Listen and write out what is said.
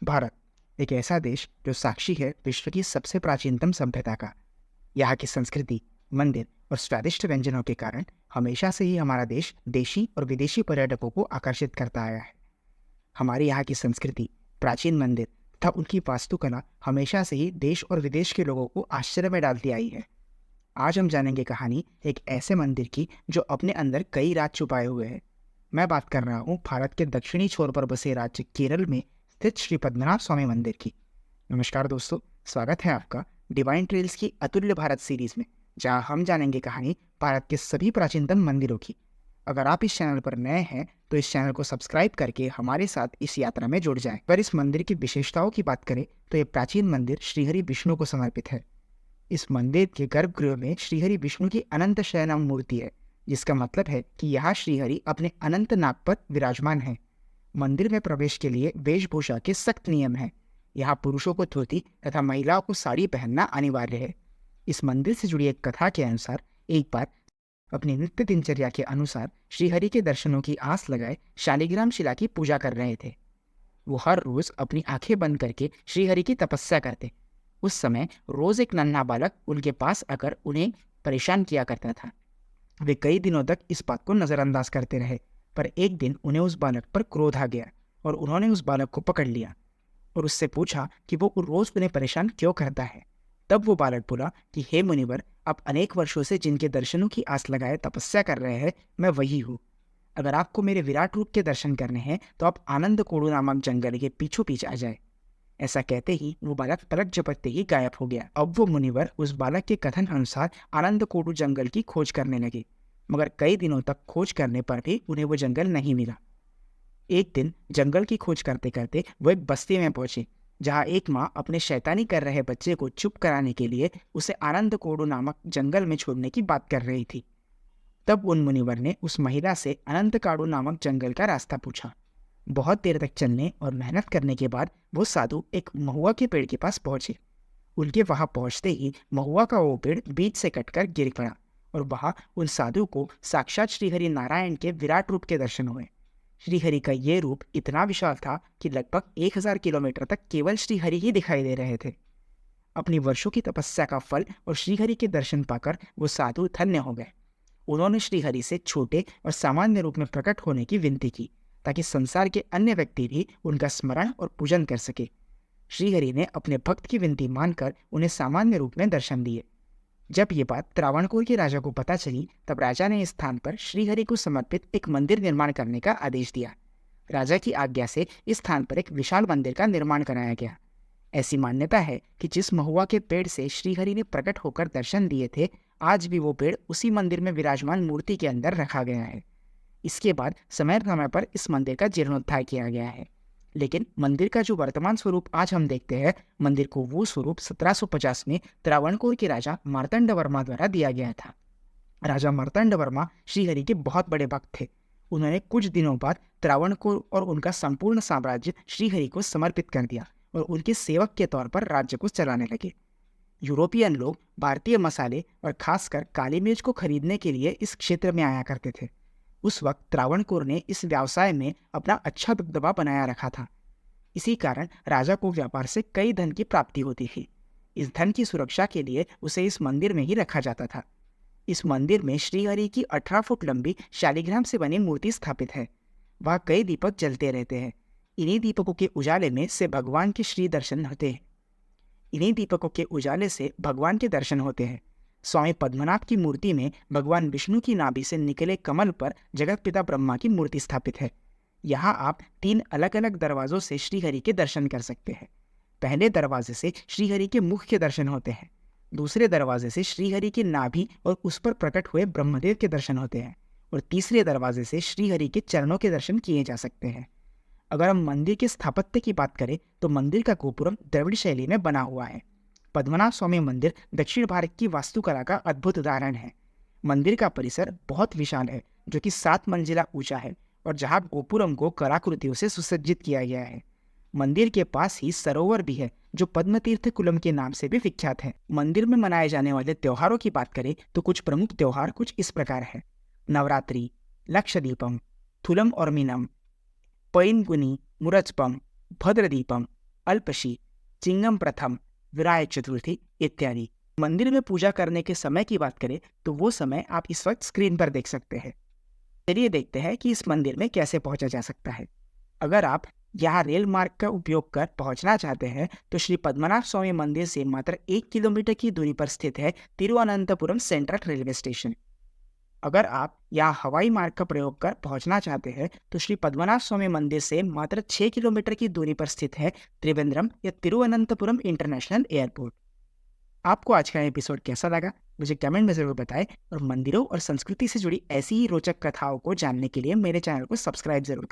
भारत एक ऐसा देश जो साक्षी है विश्व की सबसे प्राचीनतम सभ्यता का। यहाँ की संस्कृति, मंदिर और स्वादिष्ट व्यंजनों के कारण हमेशा से ही हमारा देश देशी और विदेशी पर्यटकों को आकर्षित करता आया है। हमारे यहाँ की संस्कृति, प्राचीन मंदिर तथा उनकी वास्तुकला हमेशा से ही देश और विदेश के लोगों को आश्चर्य में डालती आई है। आज हम जानेंगे कहानी एक ऐसे मंदिर की जो अपने अंदर कई राज छुपाए हुए है। मैं बात कर रहा हूँ भारत के दक्षिणी छोर पर बसे राज्य केरल में स्थित श्री पद्मनाभ स्वामी मंदिर की। नमस्कार दोस्तों, स्वागत है आपका डिवाइन ट्रेल्स की अतुल्य भारत सीरीज में, जहां हम जानेंगे कहानी भारत के सभी प्राचीनतम मंदिरों की। अगर आप इस चैनल पर नए हैं तो इस चैनल को सब्सक्राइब करके हमारे साथ इस यात्रा में जुड़ जाएं। पर इस मंदिर की विशेषताओं की बात करें तो ये प्राचीन मंदिर श्रीहरि विष्णु को समर्पित है। इस मंदिर के गर्भगृह में श्रीहरि विष्णु की अनंत शयनम मूर्ति है, जिसका मतलब है कि यहाँ श्रीहरि अपने अनंत नाग पर विराजमान है। मंदिर में प्रवेश के लिए वेशभूषा के सख्त नियम हैं। यहाँ पुरुषों को धोती तथा महिलाओं को साड़ी पहनना अनिवार्य है। इस मंदिर से जुड़ी एक कथा के अनुसार एक बार अपनी नित्य दिनचर्या के अनुसार श्रीहरि के दर्शनों की आस लगाए शालिग्राम शिला की पूजा कर रहे थे। वो हर रोज अपनी आंखें बंद करके श्रीहरि की तपस्या करते। उस समय रोज एक नन्हा बालक उनके पास आकर उन्हें परेशान किया करता था। वे कई दिनों तक इस बात को नजरअंदाज करते रहे, पर एक दिन उन्हें उस बालक पर क्रोध आ गया और उन्होंने उस बालक को पकड़ लिया और उससे पूछा कि वो रोज उन्हें परेशान क्यों करता है। तब वो बालक बोला कि हे मुनिवर, आप अनेक वर्षों से जिनके दर्शनों की आस लगाए तपस्या कर रहे हैं, मैं वही हूँ। अगर आपको मेरे विराट रूप के दर्शन करने हैं तो आप आनंद कोड़ू नामक जंगल के पीछे पीछे आ जाए। ऐसा कहते ही वो बालक पलक झपकते ही गायब हो गया। अब वो मुनिवर उस बालक के कथन अनुसार आनंद कोड़ू जंगल की खोज करने लगे, मगर कई दिनों तक खोज करने पर भी उन्हें वो जंगल नहीं मिला। एक दिन जंगल की खोज करते करते वो एक बस्ती में पहुंचे, जहां एक माँ अपने शैतानी कर रहे बच्चे को चुप कराने के लिए उसे आनंद कोड़ू नामक जंगल में छोड़ने की बात कर रही थी। तब उन मुनिवर ने उस महिला से अनंत काड़ू नामक जंगल का रास्ता पूछा। बहुत देर तक चलने और मेहनत करने के बाद वो साधु एक महुआ के पेड़ के पास पहुंचे। उनके वहां पहुंचते ही महुआ का वो पेड़ बीच से कटकर गिर पड़ा और वहां उन साधु को साक्षात श्रीहरि नारायण के विराट रूप के दर्शन हुए। श्रीहरि का ये रूप इतना विशाल था कि लगभग 1000 किलोमीटर तक केवल श्रीहरि ही दिखाई दे रहे थे। अपनी वर्षों की तपस्या का फल और श्रीहरि के दर्शन पाकर वो साधु धन्य हो गए। उन्होंने श्रीहरि से छोटे और सामान्य रूप में प्रकट होने की विनती की, ताकि संसार के अन्य व्यक्ति भी उनका स्मरण और पूजन कर सके। श्रीहरि ने अपने भक्त की विनती मानकर उन्हें सामान्य रूप में दर्शन दिए। जब ये बात त्रावणकोर के राजा को पता चली, तब राजा ने इस स्थान पर श्रीहरि को समर्पित एक मंदिर निर्माण करने का आदेश दिया। राजा की आज्ञा से इस स्थान पर एक विशाल मंदिर का निर्माण कराया गया। ऐसी मान्यता है कि जिस महुआ के पेड़ से श्रीहरि ने प्रकट होकर दर्शन दिए थे, आज भी वो पेड़ उसी मंदिर में विराजमान मूर्ति के अंदर रखा गया है। इसके बाद समय समय पर इस मंदिर का जीर्णोद्धार किया गया है, लेकिन मंदिर का जो वर्तमान स्वरूप आज हम देखते हैं, मंदिर को वो स्वरूप 1750 में त्रावणकोर के राजा मार्तंड वर्मा द्वारा दिया गया था। राजा मार्तंड वर्मा श्रीहरि के बहुत बड़े भक्त थे। उन्होंने कुछ दिनों बाद त्रावणकोर और उनका संपूर्ण साम्राज्य श्रीहरि को समर्पित कर दिया और उनके सेवक के तौर पर राज्य को चलाने लगे। यूरोपियन लोग भारतीय मसाले और खासकर काली मिर्च को खरीदने के लिए इस क्षेत्र में आया करते थे। उस वक्त त्रावणकोर ने इस व्यवसाय में अपना अच्छा दबदबा बनाया रखा था। इसी कारण राजा को व्यापार से कई धन की प्राप्ति होती थी। इस धन की सुरक्षा के लिए उसे इस मंदिर में ही रखा जाता था। इस मंदिर में श्रीहरि की 18 फुट लंबी शालिग्राम से बनी मूर्ति स्थापित है। वहाँ कई दीपक जलते रहते हैं। इन्हीं दीपकों के उजाले में से भगवान के श्री दर्शन होते हैं। इन्हीं दीपकों के उजाले से भगवान के दर्शन होते हैं। स्वामी पद्मनाभ की मूर्ति में भगवान विष्णु की नाभि से निकले कमल पर जगत पिता ब्रह्मा की मूर्ति स्थापित है। यहाँ आप 3 अलग अलग दरवाजों से श्रीहरि के दर्शन कर सकते हैं। पहले दरवाजे से श्रीहरि के मुख के दर्शन होते हैं। दूसरे दरवाजे से श्रीहरि की नाभि और उस पर प्रकट हुए ब्रह्मदेव के दर्शन होते हैं और तीसरे दरवाजे से श्रीहरि के चरणों के दर्शन किए जा सकते हैं। अगर हम मंदिर के स्थापत्य की बात करें तो मंदिर का गोपुरम द्रविड़ शैली में बना हुआ है। पद्मनाभ स्वामी मंदिर दक्षिण भारत की वास्तुकला का अद्भुत उदाहरण है। मंदिर का परिसर बहुत विशाल है, जो कि 7 मंजिला ऊंचा है और जहां गोपुरम को कलाकृतियों से सुसज्जित किया गया है। मंदिर के पास ही सरोवर भी है, जो पद्मतीर्थ कुलम के नाम से भी विख्यात है। मंदिर में मनाए जाने वाले त्योहारों की बात करें तो कुछ प्रमुख त्योहार कुछ इस प्रकार है। नवरात्रि, लक्षदीपम, थुलम और मीनम, पैनगुनी, मुरचपम, भद्रदीपम, अल्पशी, चिंगम प्रथम, विनायक चतुर्थी इत्यादि। मंदिर में पूजा करने के समय की बात करें तो वो समय आप इस वक्त स्क्रीन पर देख सकते हैं। चलिए देखते हैं कि इस मंदिर में कैसे पहुंचा जा सकता है। अगर आप यहाँ रेल मार्ग का उपयोग कर पहुंचना चाहते हैं तो श्री पद्मनाभ स्वामी मंदिर से मात्र 1 किलोमीटर की दूरी पर स्थित है तिरुवनंतपुरम सेंट्रल रेलवे स्टेशन। अगर आप यहाँ हवाई मार्ग का प्रयोग कर पहुंचना चाहते हैं तो श्री पद्मनाभ स्वामी मंदिर से मात्र 6 किलोमीटर की दूरी पर स्थित है त्रिवेंद्रम या तिरुवनंतपुरम इंटरनेशनल एयरपोर्ट। आपको आज का एपिसोड कैसा लगा मुझे कमेंट में ज़रूर बताएं, और मंदिरों और संस्कृति से जुड़ी ऐसी ही रोचक कथाओं को जानने के लिए मेरे चैनल को सब्सक्राइब जरूर करें।